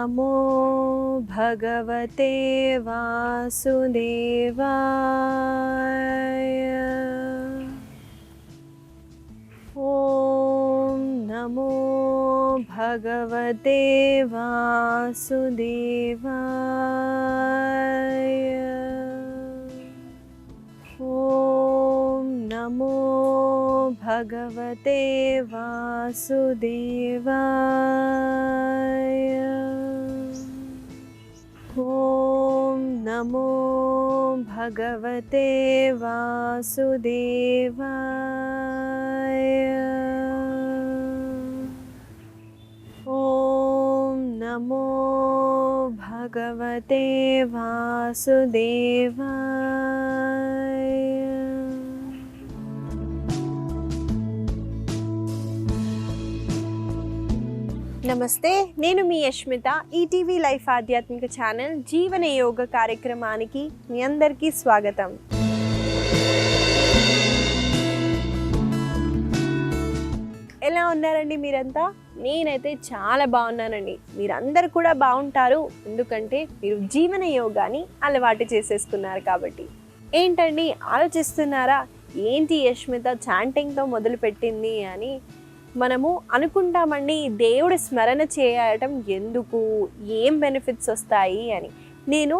నమో భగవతే వాసుదేవాయ. ఓం నమో భగవతే వాసుదేవాయ. ఓం నమో భగవతే వాసుదేవాయ. ఓం నమో భగవతే వాసుదేవాయ. ఓం నమో భగవతే వాసుదేవాయ. నమస్తే, నేను మీ యష్మిత. ఈటీవీ లైఫ్ ఆధ్యాత్మిక ఛానల్ జీవన యోగ కార్యక్రమానికి మీ అందరికీ స్వాగతం. ఎలా ఉన్నారండి మీరంతా? నేనైతే చాలా బాగున్నానండి. మీరందరూ కూడా బాగుంటారు, ఎందుకంటే మీరు జీవన యోగాని అలవాటు చేసేసుకున్నారు కాబట్టి. ఏంటండి ఆలోచిస్తున్నారా, ఏంటి యష్మిత చాంటింగ్తో మొదలుపెట్టింది అని? మనము అనుకుంటామండి, దేవుడి స్మరణ చేయటం ఎందుకు, ఏం బెనిఫిట్స్ వస్తాయి అని. నేను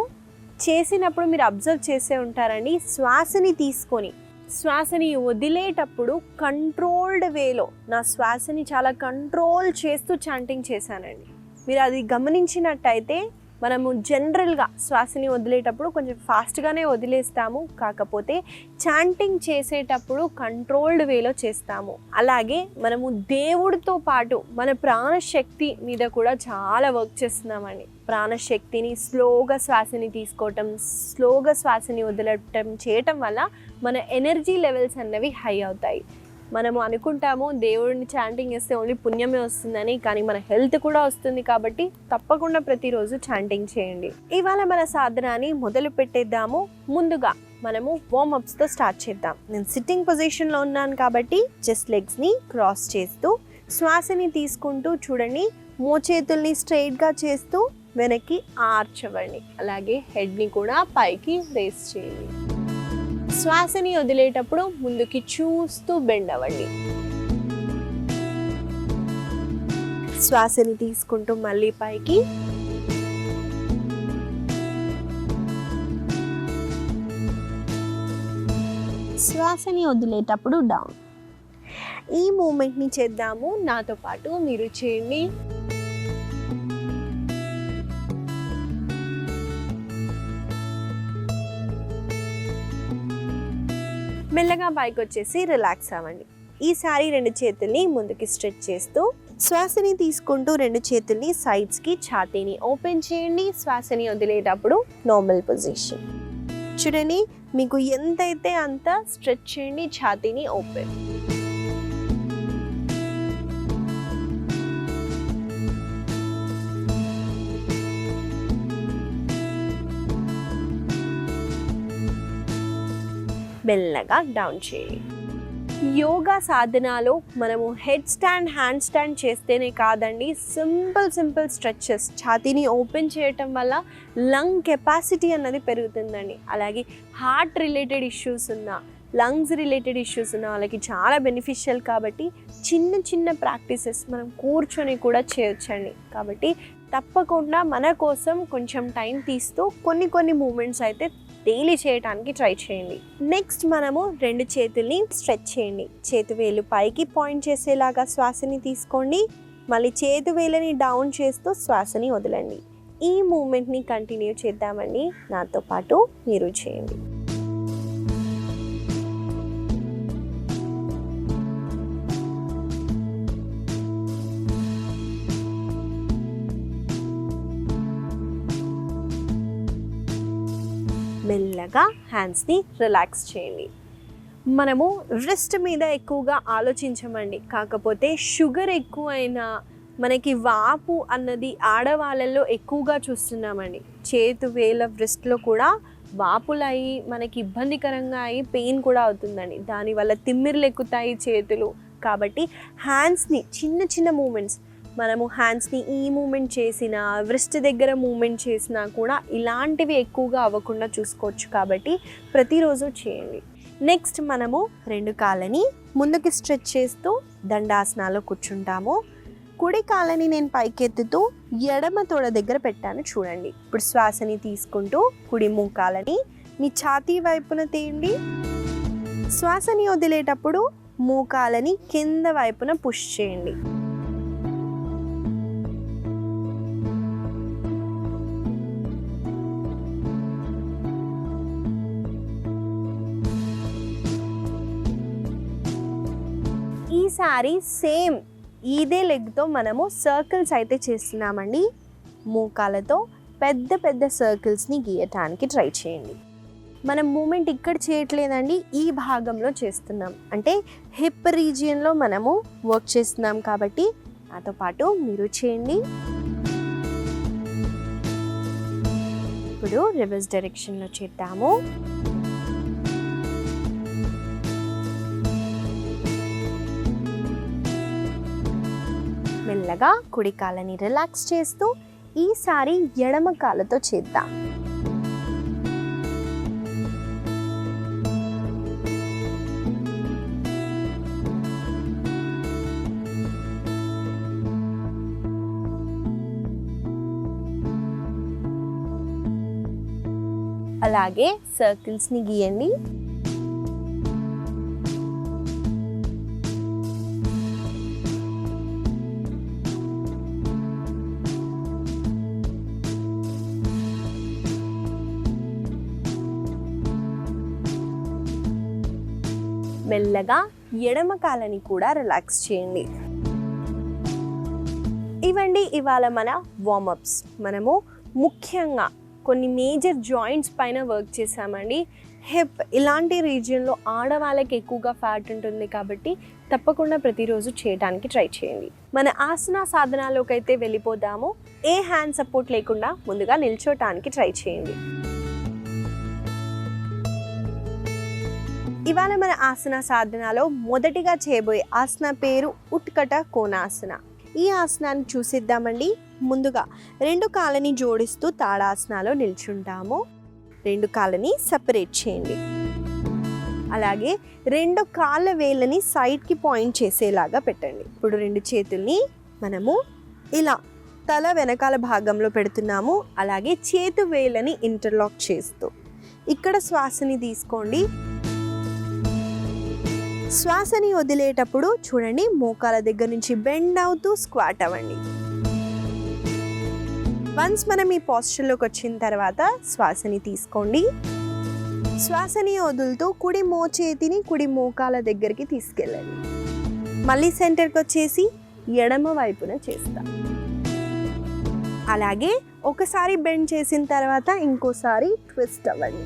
చేసినప్పుడు మీరు అబ్జర్వ్ చేసే ఉంటారండి, శ్వాసని తీసుకొని శ్వాసని వదిలేటప్పుడు కంట్రోల్డ్ వేలో నా శ్వాసని చాలా కంట్రోల్ చేస్తూ చాంటింగ్ చేశానండి. మీరు అది గమనించినట్టయితే మనము జనరల్గా శ్వాసని వదిలేటప్పుడు కొంచెం ఫాస్ట్గానే వదిలేస్తాము, కాకపోతే చాంటింగ్ చేసేటప్పుడు కంట్రోల్డ్ వేలో చేస్తాము. అలాగే మనము దేవుడితో పాటు మన ప్రాణశక్తి మీద కూడా చాలా వర్క్ చేస్తున్నామండి. ప్రాణశక్తిని స్లోగా శ్వాసని తీసుకోవటం, స్లోగా శ్వాసని వదలటం చేయటం వల్ల మన ఎనర్జీ లెవెల్స్ అన్నవి హై అవుతాయి. మనము అనుకుంటాము దేవుడిని చాంటింగ్ చేస్తే ఓన్లీ పుణ్యమే వస్తుందని, కానీ మన హెల్త్ కూడా వస్తుంది. కాబట్టి తప్పకుండా ప్రతిరోజు చాంటింగ్ చేయండి. ఇవాళ మన సాధనాన్ని మొదలు పెట్టేద్దాము. ముందుగా మనము వార్మప్స్తో స్టార్ట్ చేద్దాం. నేను సిట్టింగ్ పొజిషన్లో ఉన్నాను కాబట్టి జస్ట్ లెగ్స్ని క్రాస్ చేస్తూ శ్వాసని తీసుకుంటూ చూడండి, మోచేతుల్ని స్ట్రైట్గా చేస్తూ వెనక్కి ఆర్చ్ అవ్వండి. అలాగే హెడ్ని కూడా పైకి రేస్ చేయండి. శ్వాసని వదిలేటప్పుడు ముందుకి చూస్తూ బెండ్ అవ్వండి. శ్వాసని తీసుకుంటూ మళ్ళీ పైకి, శ్వాసని వదిలేటప్పుడు డౌన్. ఈ మూమెంట్ని చేద్దాము, నాతో పాటు మీరు చేయండి. మెల్లగా పైకి వచ్చేసి రిలాక్స్ అవ్వండి. ఈసారి రెండు చేతుల్ని ముందుకి స్ట్రెచ్ చేస్తూ శ్వాసని తీసుకుంటూ రెండు చేతుల్ని సైడ్స్కి, ఛాతీని ఓపెన్ చేయండి. శ్వాసని వదిలేటప్పుడు నార్మల్ పొజిషన్. చూడండి, మీకు ఎంతైతే అంత స్ట్రెచ్ చేయండి, ఛాతీని ఓపెన్. మెల్లగా డౌన్ చేయండి. యోగా సాధనాలో మనము హెడ్ స్టాండ్, హ్యాండ్ స్టాండ్ చేస్తేనే కాదండి, సింపుల్ స్ట్రెచెస్, ఛాతీని ఓపెన్ చేయటం వల్ల లంగ్ కెపాసిటీ అన్నది పెరుగుతుందండి. అలాగే హార్ట్ రిలేటెడ్ ఇష్యూస్ ఉన్న, లంగ్స్ రిలేటెడ్ ఇష్యూస్ ఉన్న వాళ్ళకి చాలా బెనిఫిషియల్. కాబట్టి చిన్న ప్రాక్టీసెస్ మనం కూర్చొని కూడా చేయొచ్చండి. కాబట్టి తప్పకుండా మన కోసం కొంచెం టైం తీస్తూ కొన్ని మూమెంట్స్ అయితే డైలీ చేయడానికి ట్రై చేయండి. నెక్స్ట్ మనము రెండు చేతుల్ని స్ట్రెచ్ చేయండి. చేతి వేలు పైకి పాయింట్ చేసేలాగా శ్వాసని తీసుకోండి. మళ్ళీ చేతి వేలని డౌన్ చేస్తూ శ్వాసని వదలండి. ఈ మూమెంట్ని కంటిన్యూ చేద్దామండి, నాతో పాటు మీరు చేయండి. మెల్లగా హ్యాండ్స్ని రిలాక్స్ చేయండి. మనము రిస్ట్ మీద ఎక్కువగా ఆలోచించమండి, కాకపోతే షుగర్ ఎక్కువైనా మనకి వాపు అన్నది ఆడవాళ్ళల్లో ఎక్కువగా చూస్తున్నామండి. చేతు వేల రిస్ట్లో కూడా వాపులు అయ్యి మనకి ఇబ్బందికరంగా అయ్యి పెయిన్ కూడా అవుతుందండి. దానివల్ల తిమ్మిర్లు ఎక్కుతాయి చేతులు. కాబట్టి హ్యాండ్స్ని చిన్న మూమెంట్స్ మనము హ్యాండ్స్ని ఈ మూమెంట్ చేసినా, వ్రిస్ట్ దగ్గర మూమెంట్ చేసినా కూడా ఇలాంటివి ఎక్కువగా అవ్వకుండా చూసుకోవచ్చు. కాబట్టి ప్రతిరోజు చేయండి. నెక్స్ట్ మనము 2 కాళ్ళని ముందుకి స్ట్రెచ్ చేస్తూ దండాసనాలో కూర్చుంటాము. కుడి కాళ్ళని నేను పైకెత్తుతూ ఎడమ తొడ దగ్గర పెట్టాను చూడండి. ఇప్పుడు శ్వాసని తీసుకుంటూ కుడి మోకాలని మీ ఛాతీ వైపున తేయండి. శ్వాసని వదిలేటప్పుడు మోకాలని కింద వైపున పుష్ చేయండి. ఈసారి సేమ్ ఇదే లెగ్తో మనము సర్కిల్స్ అయితే చేస్తున్నామండి. మోకాలతో పెద్ద పెద్ద సర్కిల్స్ని గీయటానికి ట్రై చేయండి. మనం మూమెంట్ ఇక్కడ చేయట్లేదండి, ఈ భాగంలో చేస్తున్నాం. అంటే హిప్ రీజియన్లో మనము వర్క్ చేస్తున్నాం కాబట్టి నాతో పాటు మీరు చేయండి. ఇప్పుడు రివర్స్ డైరెక్షన్లో చేద్దాము. మెల్లగా కుడి కాళ్ళని రిలాక్స్ చేస్తూ ఈసారి ఎడమ కాళ్ళతో చేద్దాం. అలాగే సర్కిల్స్ని గీయండి. మెల్లగా ఎడమ కాళ్ళని కూడా రిలాక్స్ చేయండి. ఇవండి ఇవాళ మన వార్మప్స్. మనము ముఖ్యంగా కొన్ని మేజర్ జాయింట్స్ పైన వర్క్ చేసామండి. హిప్ ఇలాంటి రీజియన్లో ఆడవాళ్ళకి ఎక్కువగా ఫ్యాట్ ఉంటుంది కాబట్టి తప్పకుండా ప్రతిరోజు చేయడానికి ట్రై చేయండి. మన ఆసన సాధనాలోకి అయితే వెళ్ళిపోదాము. ఏ హ్యాండ్ సపోర్ట్ లేకుండా ముందుగా నిల్చోటానికి ట్రై చేయండి. ఇవాళ మన ఆసన సాధనలో మొదటిగా చేయబోయే ఆసన పేరు ఉత్కట కోణాసన. ఈ ఆసనాన్ని చూసిద్దామండి. ముందుగా 2 కాళ్ళని జోడిస్తూ తాడాసనాలో నిల్చుంటాము. 2 కాళ్ళని సపరేట్ చేయండి. అలాగే 2 కాళ్ళ వేళ్ళని సైడ్కి పాయింట్ చేసేలాగా పెట్టండి. ఇప్పుడు 2 చేతుల్ని మనము ఇలా తల వెనకాల భాగంలో పెడుతున్నాము. అలాగే చేతు వేళ్ళని ఇంటర్లాక్ చేస్తూ ఇక్కడ శ్వాసని తీసుకోండి. శ్వాసని వదిలేటప్పుడు చూడండి, మోకాల దగ్గర నుంచి బెండ్ అవుతూ స్క్వాట్ అవ్వండి. వన్స్ మనం ఈ పోస్చర్లోకి వచ్చిన తర్వాత శ్వాసని తీసుకోండి. శ్వాసని వదులుతూ కుడి మోచేతిని కుడి మోకాల దగ్గరికి తీసుకెళ్ళండి. మళ్ళీ సెంటర్కి వచ్చేసి ఎడమ వైపున చేస్తాం. అలాగే ఒకసారి బెండ్ చేసిన తర్వాత ఇంకోసారి ట్విస్ట్ అవ్వండి.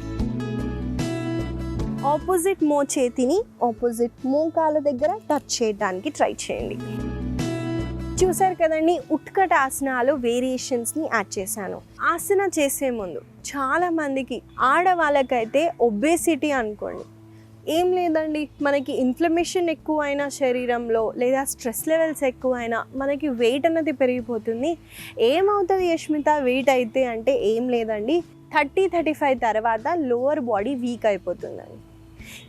ఆపోజిట్ మోచేతిని ఆపోజిట్ మోకాల దగ్గర టచ్ చేయడానికి ట్రై చేయండి. చూసారు కదండి, ఉత్కట ఆసనాలు వేరియేషన్స్ని యాడ్ చేశాను. ఆసన చేసే ముందు చాలా మందికి ఆడవాళ్ళకైతే ఒబేసిటీ అనుకోండి, ఏం లేదండి, మనకి ఇన్ఫ్లమేషన్ ఎక్కువైనా శరీరంలో లేదా స్ట్రెస్ లెవెల్స్ ఎక్కువైనా మనకి వెయిట్ అన్నది పెరిగిపోతుంది. ఏమవుతుంది యష్మిత వెయిట్ అయితే అంటే ఏం లేదండి, 30-35 తర్వాత లోవర్ బాడీ వీక్ అయిపోతుందండి.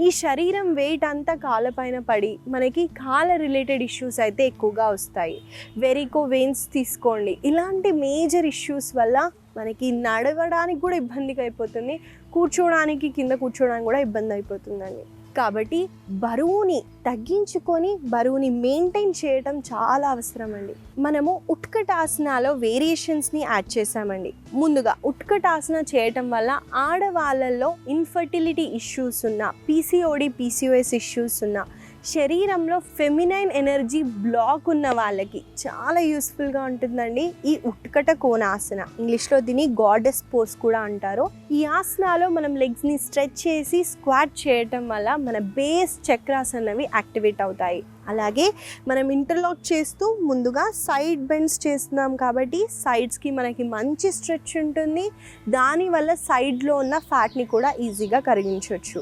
ఈ శరీరం వెయిట్ అంతా కాళ్ళపైన పడి మనకి కాళ్ళ రిలేటెడ్ ఇష్యూస్ అయితే ఎక్కువగా వస్తాయి. వెరికో వెయిన్స్ తీసుకోండి, ఇలాంటి మేజర్ ఇష్యూస్ వల్ల మనకి నడవడానికి కూడా ఇబ్బందిగా అయిపోతుంది, కూర్చోడానికి కింద కూర్చోడానికి కూడా ఇబ్బంది అయిపోతుందండి. కాబట్టి బరువుని తగ్గించుకొని బరువుని మెయింటైన్ చేయడం చాలా అవసరం అండి. మనము ఉత్కటాసనాలో వేరియేషన్స్ని యాడ్ చేసామండి. ముందుగా ఉత్కటాసన చేయటం వల్ల ఆడవాళ్ళల్లో ఇన్ఫర్టిలిటీ ఇష్యూస్ ఉన్న, పీసీఓడి పీసీఓఎస్ ఇష్యూస్ ఉన్న, శరీరంలో ఫెమినైన్ ఎనర్జీ బ్లాక్ ఉన్న వాళ్ళకి చాలా యూస్ఫుల్గా ఉంటుందండి ఈ ఉత్కట కోణాసన. ఇంగ్లీష్లో దీన్ని గాడెస్ పోజ్ కూడా అంటారు. ఈ ఆసనాలో మనం లెగ్స్ని స్ట్రెచ్ చేసి స్క్వాట్ చేయటం వల్ల మన బేస్ చక్రాస్ అన్నవి యాక్టివేట్ అవుతాయి. అలాగే మనం ఇంటర్లాక్ చేస్తూ ముందుగా సైడ్ బెండ్స్ చేస్తున్నాం కాబట్టి సైడ్స్కి మనకి మంచి స్ట్రెచ్ ఉంటుంది. దానివల్ల సైడ్లో ఉన్న ఫ్యాట్ని కూడా ఈజీగా కరిగించవచ్చు.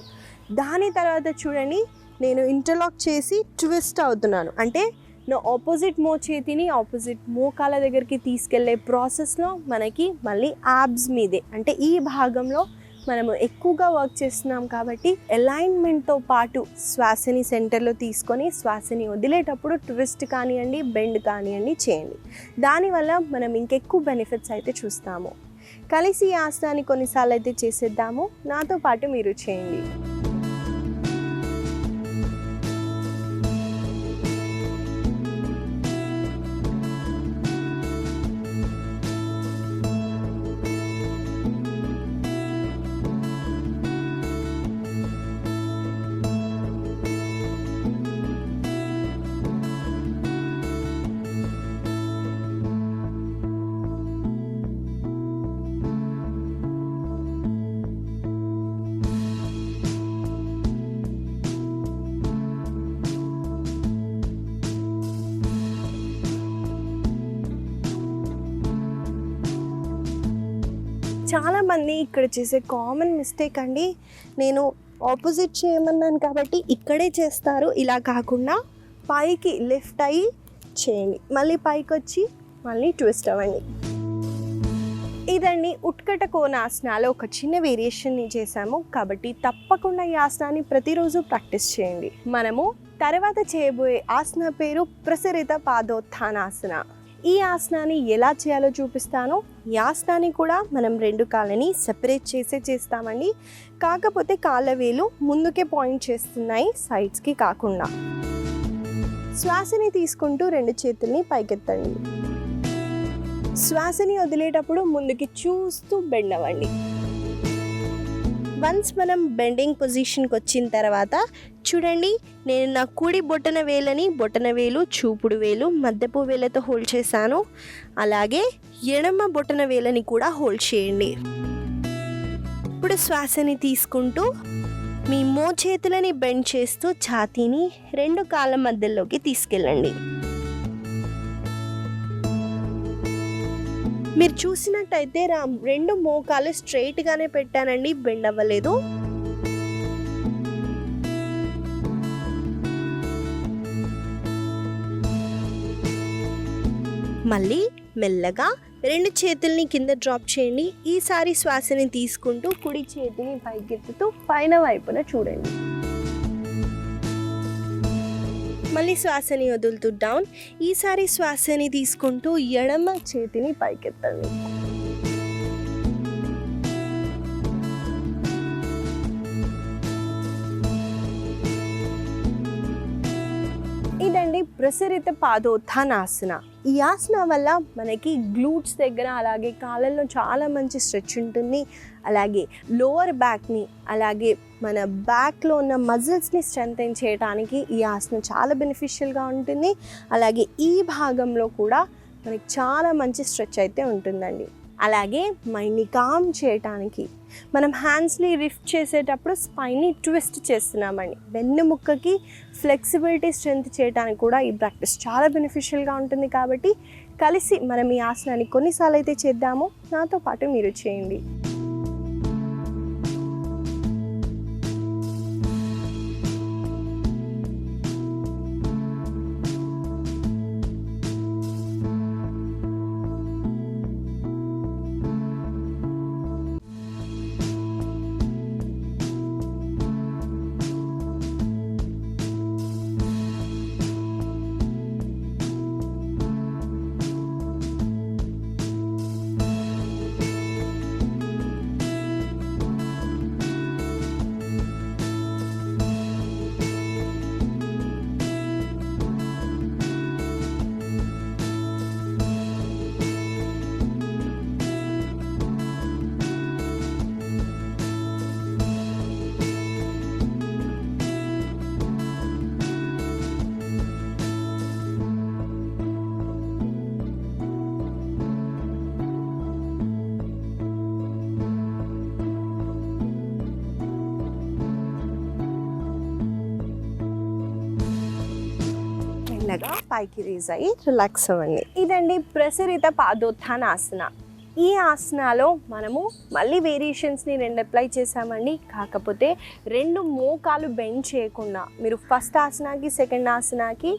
దాని తర్వాత చూడండి, నేను ఇంటర్లాక్ చేసి ట్విస్ట్ అవుతున్నాను, అంటే నా ఆపోజిట్ చేతిని ఆపోజిట్ మోకాల దగ్గరికి తీసుకెళ్లే ప్రాసెస్లో మనకి మళ్ళీ యాబ్స్ మీదే అంటే ఈ భాగంలో మనము ఎక్కువగా వర్క్ చేస్తున్నాం కాబట్టి అలైన్మెంట్తో పాటు శ్వాసని సెంటర్లో తీసుకొని శ్వాసని వదిలేటప్పుడు ట్విస్ట్ కానివ్వండి బెండ్ కానివ్వండి చేయండి. దానివల్ల మనం ఇంకెక్కువ బెనిఫిట్స్ అయితే చూస్తాము. కలిసి ఈ ఆసనాన్ని కొన్నిసార్లు అయితే చేసేద్దాము. నాతో పాటు మీరు చేయండి. చాలామంది ఇక్కడ చేసే కామన్ మిస్టేక్ అండి, నేను ఆపోజిట్ చేయమన్నాను కాబట్టి ఇక్కడే చేస్తారు. ఇలా కాకుండా పైకి లిఫ్ట్ అయ్యి చేయండి, మళ్ళీ పైకి వచ్చి మళ్ళీ ట్విస్ట్ అవ్వండి. ఇదండి ఉత్కట కోణాసనాలో ఒక చిన్న వేరియేషన్ని చేశాము కాబట్టి తప్పకుండా ఈ ఆసనాన్ని ప్రతిరోజు ప్రాక్టీస్ చేయండి. మనము తర్వాత చేయబోయే ఆసన పేరు ప్రసరిత పాదోత్థానాసన. ఈ ఆసనాన్ని ఎలా చేయాలో చూపిస్తాను. ఈ ఆసనాన్ని కూడా మనం 2 కాళ్ళని సెపరేట్ చేస్తామండి. కాకపోతే కాళ్ళ వేలు ముందుకే పాయింట్ చేస్తున్నాయి, సైడ్స్కి కాకుండా. శ్వాసని తీసుకుంటూ 2 చేతుల్ని పైకెత్తండి. శ్వాసని వదిలేటప్పుడు ముందుకి చూస్తూ బెండ్ అవ్వండి. వన్స్ మనం బెండింగ్ పొజిషన్కి వచ్చిన తర్వాత చూడండి, నేను నా కుడి బొటన వేలు, చూపుడు వేలు, మధ్యపు వేలతో హోల్డ్ చేశాను. అలాగే ఎడమ బొటన వేలని కూడా హోల్డ్ చేయండి. ఇప్పుడు శ్వాసని తీసుకుంటూ మీ మోచేతులని బెండ్ చేస్తూ ఛాతీని 2 కాళ్ళ మధ్యలోకి తీసుకెళ్ళండి. మీరు చూసినట్టయితే 2 మోకాలు స్ట్రైట్గానే పెట్టానండి, బెండ్ అవ్వలేదు. మళ్ళీ మెల్లగా 2 చేతుల్ని కింద డ్రాప్ చేయండి. ఈసారి శ్వాసని తీసుకుంటూ కుడి చేతిని పైకెత్తుతూ పైన వైపున చూడండి. మళ్ళీ శ్వాసని వదులుతూ డౌన్. ఈసారి శ్వాసని తీసుకుంటూ ఎడమ చేతిని పైకెత్తండి. ఇదండి ప్రసరిత పాదోత్థానాసన. ఈ ఆసన వల్ల మనకి గ్లూట్స్ దగ్గర అలాగే కాళ్ళల్లో చాలా మంచి స్ట్రెచ్ ఉంటుంది. అలాగే లోవర్ బ్యాక్ని అలాగే మన బ్యాక్లో ఉన్న మజిల్స్ని స్ట్రెంథెన్ చేయడానికి ఈ ఆసనం చాలా బెనిఫిషియల్గా ఉంటుంది. అలాగే ఈ భాగంలో కూడా మనకి చాలా మంచి స్ట్రెచ్ అయితే ఉంటుందండి. అలాగే మైండ్ని కామ్ చేయటానికి మనం హ్యాండ్స్ని లిఫ్ట్ చేసేటప్పుడు స్పైన్ని ట్విస్ట్ చేస్తున్నామండి. వెన్నుముక్కకి ఫ్లెక్సిబిలిటీ స్ట్రెంత్ చేయడానికి కూడా ఈ ప్రాక్టీస్ చాలా బెనిఫిషియల్గా ఉంటుంది. కాబట్టి కలిసి మనం ఈ ఆసనాన్ని కొన్నిసార్లు అయితే చేద్దాము. నాతో పాటు మీరు చేయండి. మెల్లగా పైకి రేజ్ అయ్యి రిలాక్స్ అవ్వండి. ఇదండి ప్రసరిత పాదోత్థానాసన. ఈ ఆసనాలో మనము మళ్ళీ వేరియేషన్స్ని 2 అప్లై చేసామండి. కాకపోతే 2 మోకాలు బెండ్ చేయకుండా మీరు ఫస్ట్ ఆసనాకి సెకండ్ ఆసనాకి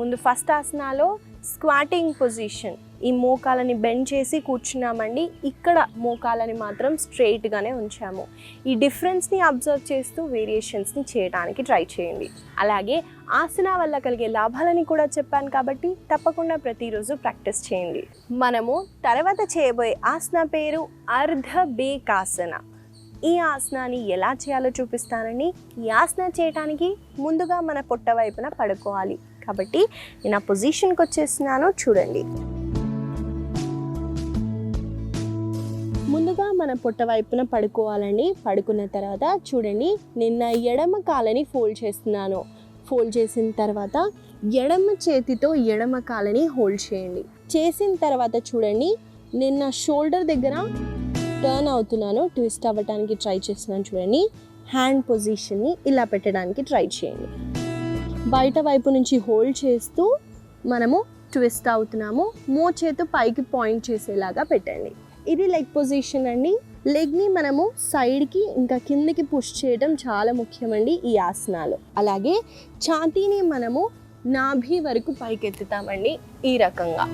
ముందు ఫస్ట్ ఆసనాలో స్క్వాటింగ్ పొజిషన్, ఈ మోకాలని బెండ్ చేసి కూర్చున్నామండి. ఇక్కడ మోకాలని మాత్రం స్ట్రెయిట్గానే ఉంచాము. ఈ డిఫరెన్స్ని అబ్జర్వ్ చేస్తూ వేరియేషన్స్ని చేయడానికి ట్రై చేయండి. అలాగే ఆసన వల్ల కలిగే లాభాలని కూడా చెప్పాను కాబట్టి తప్పకుండా ప్రతిరోజు ప్రాక్టీస్ చేయండి. మనము తర్వాత చేయబోయే ఆసన పేరు అర్ధబేకాసన. ఈ ఆసనాన్ని ఎలా చేయాలో చూపిస్తానని. ఈ ఆసన చేయడానికి ముందుగా మన పొట్ట వైపున పడుకోవాలి. కాబట్టి నేను ఆ పొజిషన్కి వచ్చేస్తున్నాను, చూడండి. ముందుగా మన పొట్ట వైపున పడుకోవాలండి. పడుకున్న తర్వాత చూడండి, నిన్న ఎడమ కాలని ఫోల్డ్ చేస్తున్నాను. ఫోల్డ్ చేసిన తర్వాత ఎడమ చేతితో ఎడమ కాలని హోల్డ్ చేయండి. చేసిన తర్వాత చూడండి, నిన్న షోల్డర్ దగ్గర టర్న్ అవుతున్నాను, ట్విస్ట్ అవ్వడానికి ట్రై చేస్తున్నాను. చూడండి, హ్యాండ్ పొజిషన్ని ఇలా పెట్టడానికి ట్రై చేయండి. బయట వైపు నుంచి హోల్డ్ చేస్తూ మనము ట్విస్ట్ అవుతున్నాము. మోచేతు పైకి పాయింట్ చేసేలాగా పెట్టండి. ఇది లెగ్ పొజిషన్ అండి. లెగ్ని మనము సైడ్కి ఇంకా కిందకి పుష్ చేయడం చాలా ముఖ్యమండి ఈ ఆసనాలు. అలాగే ఛాతీని మనము నాభి వరకు పైకి ఎత్తుతామండి ఈ రకంగా.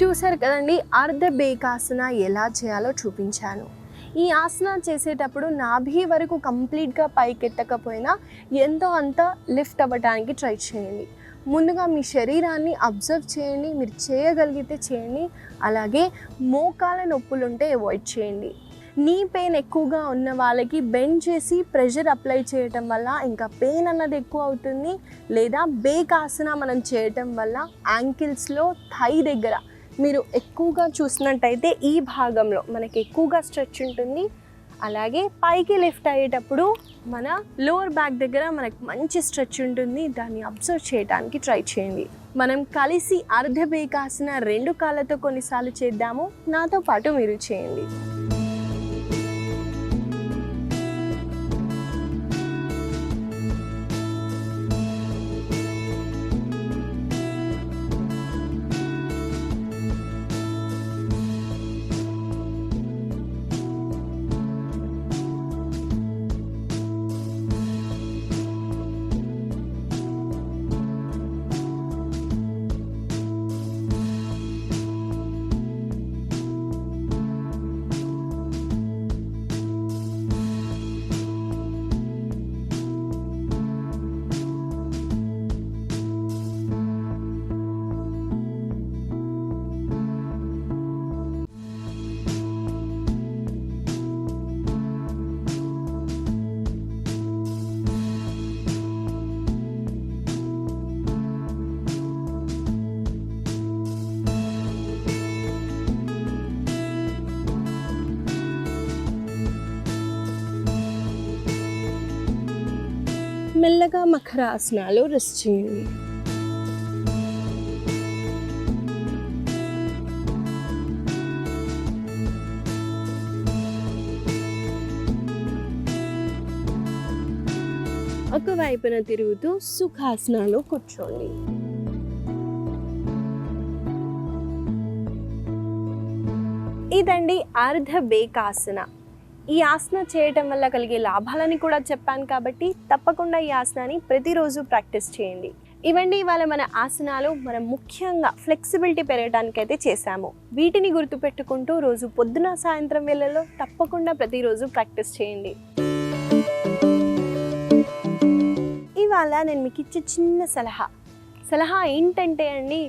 చూసారు కదండి, అర్ధబేకాసన ఎలా చేయాలో చూపించాను. ఈ ఆసన చేసేటప్పుడు నాభి వరకు కంప్లీట్గా పైకెత్తకపోయినా ఎంతో అంత లిఫ్ట్ అవ్వడానికి ట్రై చేయండి. ముందుగా మీ శరీరాన్ని అబ్జర్వ్ చేయండి, మీరు చేయగలిగితే చేయండి. అలాగే మోకాల నొప్పులుంటే అవాయిడ్ చేయండి. నీ పెయిన్ ఎక్కువగా ఉన్న వాళ్ళకి బెండ్ చేసి ప్రెషర్ అప్లై చేయటం వల్ల ఇంకా పెయిన్ అన్నది ఎక్కువ అవుతుంది. లేదా బేకాసన మనం చేయటం వల్ల యాంకిల్స్లో థై దగ్గర మీరు ఎక్కువగా చూసినట్టయితే ఈ భాగంలో మనకి ఎక్కువగా స్ట్రెచ్ ఉంటుంది. అలాగే పైకి లిఫ్ట్ అయ్యేటప్పుడు మన లోవర్ బ్యాక్ దగ్గర మనకు మంచి స్ట్రెచ్ ఉంటుంది. దాన్ని అబ్జర్వ్ చేయడానికి ట్రై చేయండి. మనం కలిసి అర్ధబేకాసన 2 కాళ్ళతో కొన్నిసార్లు చేద్దాము. నాతో పాటు మీరు చేయండి. మెల్లగా మకరాసనాలు రెస్ట్ చేయండి. ఒకవైపున తిరుగుతూ సుఖాసనాలు కూర్చోండి. ఇదండి అర్ధబేకాసన. ఈ ఆసన చేయటం వల్ల కలిగే లాభాలని కూడా చెప్పాను కాబట్టి తప్పకుండా ఈ ఆసనాన్ని ప్రతిరోజు ప్రాక్టీస్ చేయండి. ఇవండి ఇవాళ మన ఆసనాలు. మనం ముఖ్యంగా ఫ్లెక్సిబిలిటీ పెరగడానికి అయితే చేశాము. వీటిని గుర్తుపెట్టుకుంటూ రోజు పొద్దున సాయంత్రం వేళల్లో తప్పకుండా ప్రతిరోజు ప్రాక్టీస్ చేయండి. ఇవాళ నేను మీకు ఇచ్చే చిన్న సలహా ఏంటంటే అండి,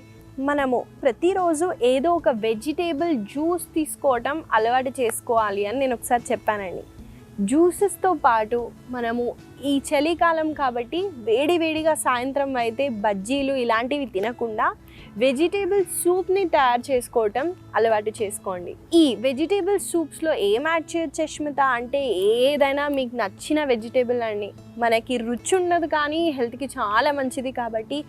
మనము ప్రతిరోజు ఏదో ఒక వెజిటేబుల్ జ్యూస్ తీసుకోవటం అలవాటు చేసుకోవాలి అని నేను ఒకసారి చెప్పానండి. జ్యూసెస్తో పాటు మనము ఈ చలికాలం కాబట్టి వేడివేడిగా సాయంత్రం అయితే బజ్జీలు ఇలాంటివి తినకుండా వెజిటేబుల్ సూప్ని తయారు చేసుకోవటం అలవాటు చేసుకోండి. ఈ వెజిటేబుల్ సూప్స్లో ఏం యాడ్ చేయొచ్చు అష్మిత అంటే, ఏదైనా మీకు నచ్చిన వెజిటేబుల్ అండి. మనకి రుచి ఉండదు కానీ హెల్త్కి చాలా మంచిది కాబట్టి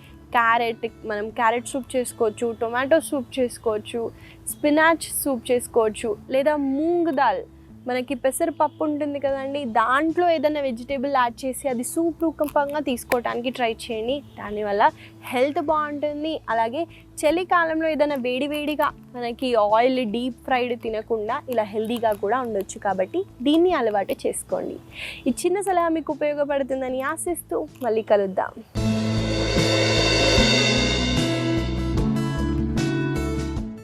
మనం క్యారెట్ సూప్ చేసుకోవచ్చు, టొమాటో సూప్ చేసుకోవచ్చు, స్పినాచ్ సూప్ చేసుకోవచ్చు, లేదా మూంగ్ దాల్ మనకి పెసరపప్పు ఉంటుంది కదండి, దాంట్లో ఏదైనా వెజిటేబుల్ యాడ్ చేసి అది సూప్ రూపంగా తీసుకోవడానికి ట్రై చేయండి. దానివల్ల హెల్త్ బాగుంటుంది. అలాగే చలికాలంలో ఏదైనా వేడివేడిగా మనకి ఆయిల్ డీప్ ఫ్రైడ్ తినకుండా ఇలా హెల్తీగా కూడా ఉండొచ్చు. కాబట్టి దీన్ని అలవాటు చేసుకోండి. ఈ చిన్న సలహా మీకు ఉపయోగపడుతుందని ఆశిస్తూ మళ్ళీ కలుద్దాం.